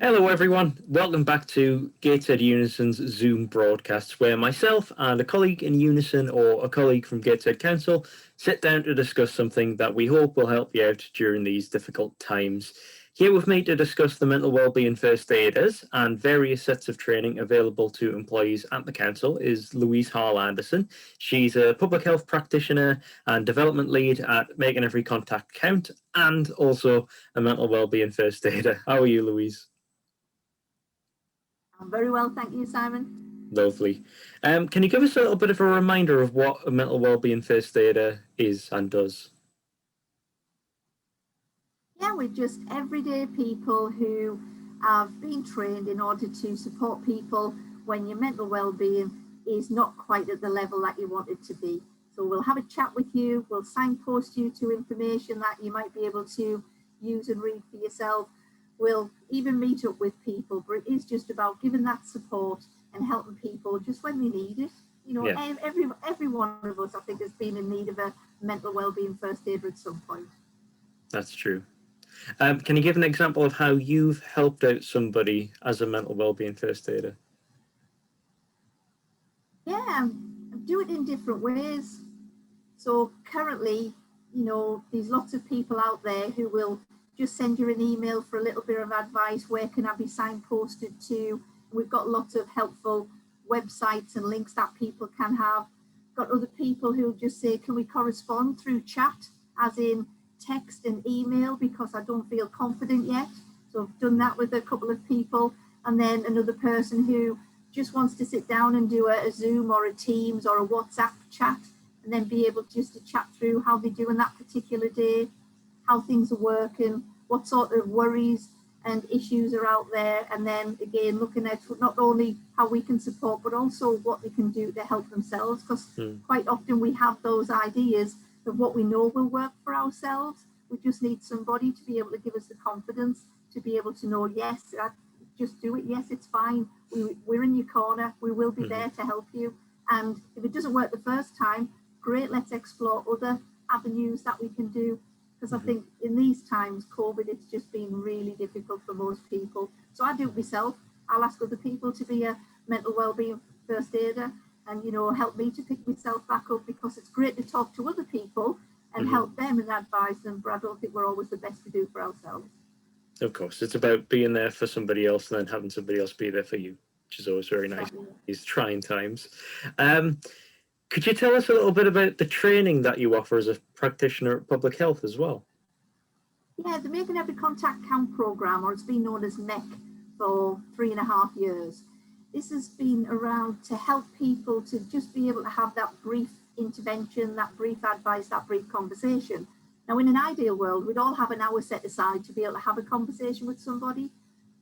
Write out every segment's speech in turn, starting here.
Hello everyone, welcome back to Gateshead Unison's Zoom broadcasts where myself and a colleague in Unison or a colleague from Gateshead Council sit down to discuss something that we hope will help you out during these difficult times. Here with me to discuss the mental wellbeing first aiders and various sets of training available to employees at the council is Louise Harlanderson. She's a public health practitioner and development lead at Making Every Contact Count and also a mental wellbeing first aider. How are you, Louise? I'm very well, thank you, Simon. Lovely. Can you give us a little bit of a reminder of what a mental wellbeing first aider is and does? Yeah, we're just everyday people who have been trained in order to support people when your mental wellbeing is not quite at the level that you want it to be. So we'll have a chat with you, we'll signpost you to information that you might be able to use and read for yourself. We'll even meet up with people, but it is just about giving that support and helping people just when they need it. You know, yeah. every one of us, I think, has been in need of a mental wellbeing first aider at some point. That's true. Can you give an example of how you've helped out somebody as a mental wellbeing first aider? Yeah, I do it in different ways. So currently, you know, there's lots of people out there who will just send you an email for a little bit of advice. Where can I be signposted to? We've got lots of helpful websites and links that people can have. Got other people who just say, can we correspond through chat, as in text and email, because I don't feel confident yet. So I've done that with a couple of people. And then another person who just wants to sit down and do a Zoom or a Teams or a WhatsApp chat, and then be able just to chat through how they're doing that particular day, how things are working, what sort of worries and issues are out there, and then again looking at not only how we can support but also what they can do to help themselves, because quite often we have those ideas of what we know will work for ourselves. We just need somebody to be able to give us the confidence to be able to know, yes, just do it, yes, it's fine, we're in your corner, we will be there to help you. And if it doesn't work the first time, great, let's explore other avenues that we can do. Because I think in these times, COVID, it's just been really difficult for most people. So I do it myself. I'll ask other people to be a mental wellbeing first aider and, you know, help me to pick myself back up, because it's great to talk to other people and help them and advise them. But I don't think we're always the best to do for ourselves. Of course, it's about being there for somebody else and then having somebody else be there for you, which is always very nice. These trying times. Could you tell us a little bit about the training that you offer as a practitioner at public health as well? Yeah, the Making Every Contact Count programme, or it's been known as MEC, for 3.5 years. This has been around to help people to just be able to have that brief intervention, that brief advice, that brief conversation. Now, in an ideal world, we'd all have an hour set aside to be able to have a conversation with somebody,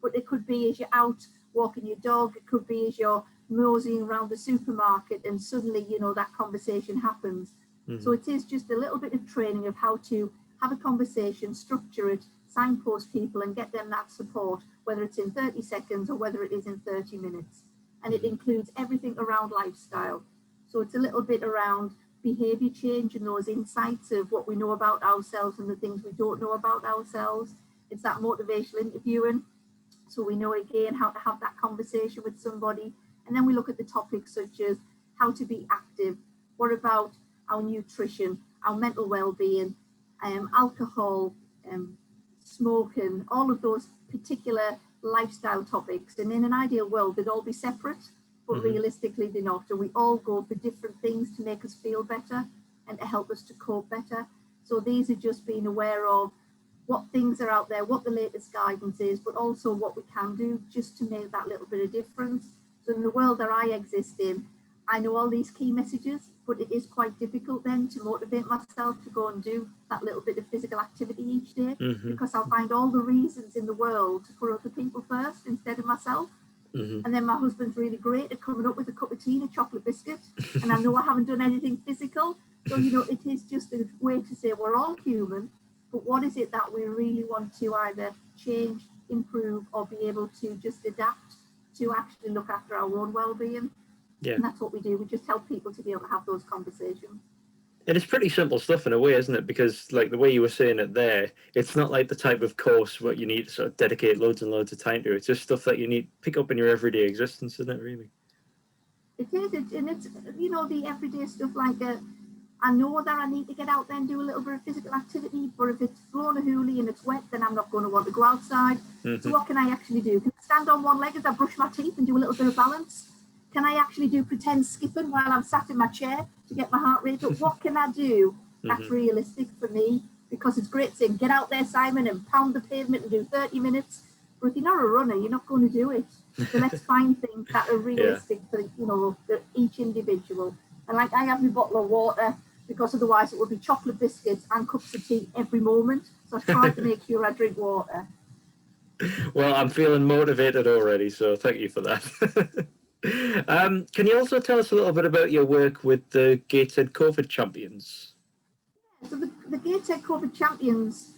but it could be as you're out walking your dog, it could be as you're moseying around the supermarket and suddenly, you know, that conversation happens. So it is just a little bit of training of how to have a conversation, structure it, signpost people and get them that support, whether it's in 30 seconds or whether it is in 30 minutes. And it includes everything around lifestyle. So it's a little bit around behaviour change and those insights of what we know about ourselves and the things we don't know about ourselves. It's that motivational interviewing. So we know again how to have that conversation with somebody. And then we look at the topics such as how to be active, what about our nutrition, our mental well-being, alcohol, smoking, all of those particular lifestyle topics. And in an ideal world, they'd all be separate, but realistically they're not. And we all go for different things to make us feel better and to help us to cope better. So these are just being aware of what things are out there, what the latest guidance is, but also what we can do just to make that little bit of difference. So in the world that I exist in, I know all these key messages, but it is quite difficult then to motivate myself to go and do that little bit of physical activity each day, because I'll find all the reasons in the world to put other people first instead of myself. And then my husband's really great at coming up with a cup of tea and a chocolate biscuit, and I know I haven't done anything physical. So, you know, it is just a way to say we're all human, but what is it that we really want to either change, improve, or be able to just adapt to actually look after our own well-being? Yeah. And that's what we do. We just help people to be able to have those conversations. And it's pretty simple stuff in a way, isn't it? Because like the way you were saying it there, it's not like the type of course where you need to sort of dedicate loads and loads of time to. It's just stuff that you need to pick up in your everyday existence, isn't it, really? It is, and it's, you know, the everyday stuff like I know that I need to get out there and do a little bit of physical activity, but if it's blowing a hoolie and it's wet, then I'm not going to want to go outside. So what can I actually do? Can I stand on one leg as I brush my teeth and do a little bit of balance? Can I actually do pretend skipping while I'm sat in my chair to get my heart rate up? What can I do that's realistic for me? Because it's great saying, get out there, Simon, and pound the pavement and do 30 minutes. But if you're not a runner, you're not going to do it. So let's find things that are realistic for, you know, for each individual. And like I have my bottle of water, because otherwise it would be chocolate biscuits and cups of tea every moment. So I try to make sure I drink water. Well, I'm feeling motivated already, so thank you for that. Can you also tell us a little bit about your work with the Gateshead COVID Champions? So the Gateshead COVID Champions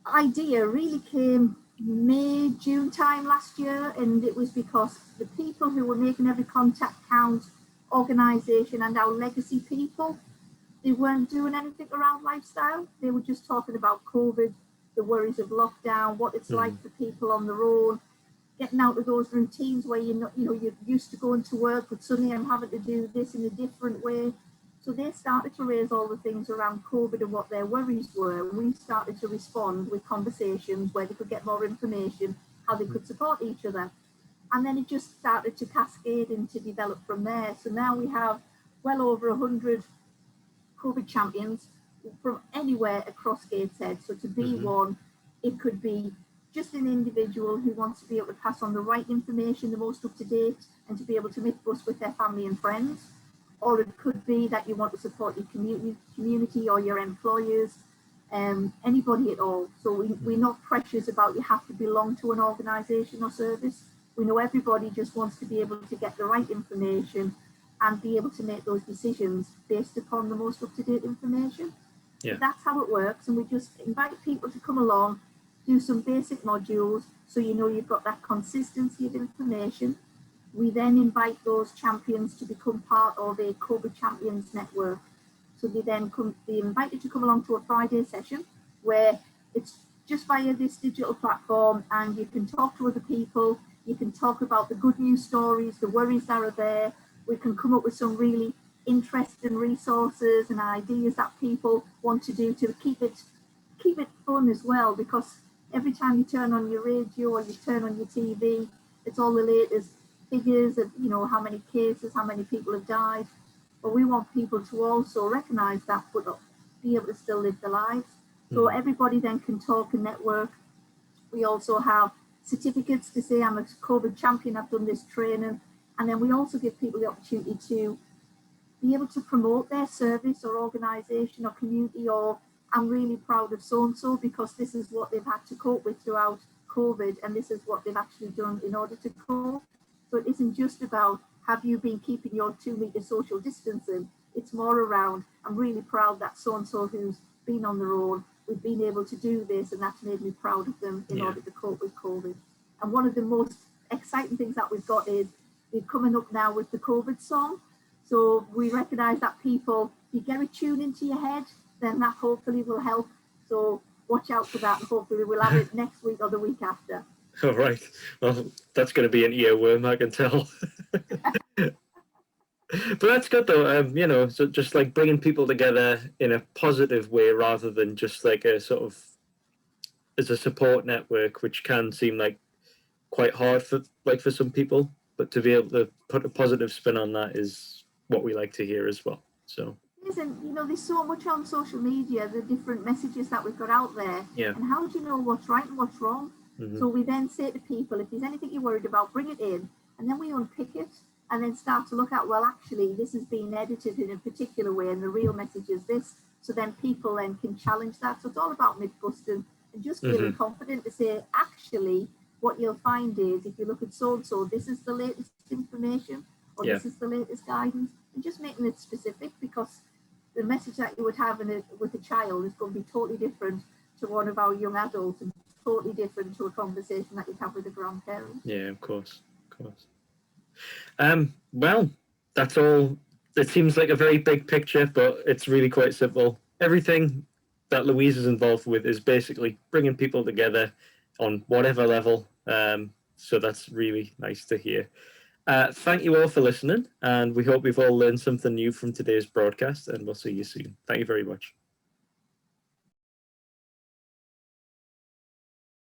idea really came May, June time last year, and it was because the people who were making every contact count organisation and our legacy people, they weren't doing anything around lifestyle. They were just talking about COVID, the worries of lockdown, what it's like for people on their own, getting out of those routines where you're not, you know, you're used to going to work, but suddenly I'm having to do this in a different way. So they started to raise all the things around COVID and what their worries were. We started to respond with conversations where they could get more information, how they could support each other. And then it just started to cascade and to develop from there. So now we have well over 100 COVID champions from anywhere across Gateshead. So to be one, it could be just an individual who wants to be able to pass on the right information, the most up to date, and to be able to make bus with their family and friends. Or it could be that you want to support your community or your employers, anybody at all. So we're not precious about you have to belong to an organisation or service. We know everybody just wants to be able to get the right information and be able to make those decisions based upon the most up-to-date information. Yeah. So that's how it works, and we just invite people to come along, do some basic modules, so you know you've got that consistency of information. We then invite those champions to become part of a COVID Champions network. So they're invited to come along to a Friday session where it's just via this digital platform, and you can talk to other people, you can talk about the good news stories, the worries that are there. We can come up with some really interesting resources and ideas that people want to do to keep it fun as well, because every time you turn on your radio or you turn on your TV, it's all the latest figures of, you know, how many cases, how many people have died. But we want people to also recognise that, but be able to still live their lives. So everybody then can talk and network. We also have certificates to say I'm a COVID champion, I've done this training. And then we also give people the opportunity to be able to promote their service or organisation or community, or I'm really proud of so-and-so because this is what they've had to cope with throughout COVID, and this is what they've actually done in order to cope. So it isn't just about, have you been keeping your 2 metre social distancing? It's more around, I'm really proud that so-and-so who's been on their own, we've been able to do this, and that's made me proud of them in order to cope with COVID. And one of the most exciting things that we've got is we're coming up now with the COVID song. So we recognise that people, if you get a tune into your head, then that hopefully will help. So watch out for that, and hopefully we'll have it next week or the week after. All right. Well, that's going to be an earworm, I can tell. But that's good though, you know, so just like bringing people together in a positive way rather than just like a sort of as a support network, which can seem like quite hard for some people, but to be able to put a positive spin on that is what we like to hear as well. So and you know, there's so much on social media, the different messages that we've got out there, and how do you know what's right and what's wrong? So we then say to people, if there's anything you're worried about, bring it in, and then we unpick it and then start to look at, well, actually this has been edited in a particular way and the real message is this. So then people then can challenge that. So it's all about myth busting and just feeling confident to say, actually what you'll find is if you look at so-and-so, this is the latest information, or this is the latest guidance, and just making it specific, because the message that you would have with a child is going to be totally different to one of our young adults, and totally different to a conversation that you'd have with a grandparent. Yeah, of course. Well, that's all It seems like a very big picture, but it's really quite simple. Everything that Louise is involved with is basically bringing people together on whatever level. So that's really nice to hear. Thank you all for listening, and we hope you've all learned something new from today's broadcast, and we'll see you soon. Thank you very much.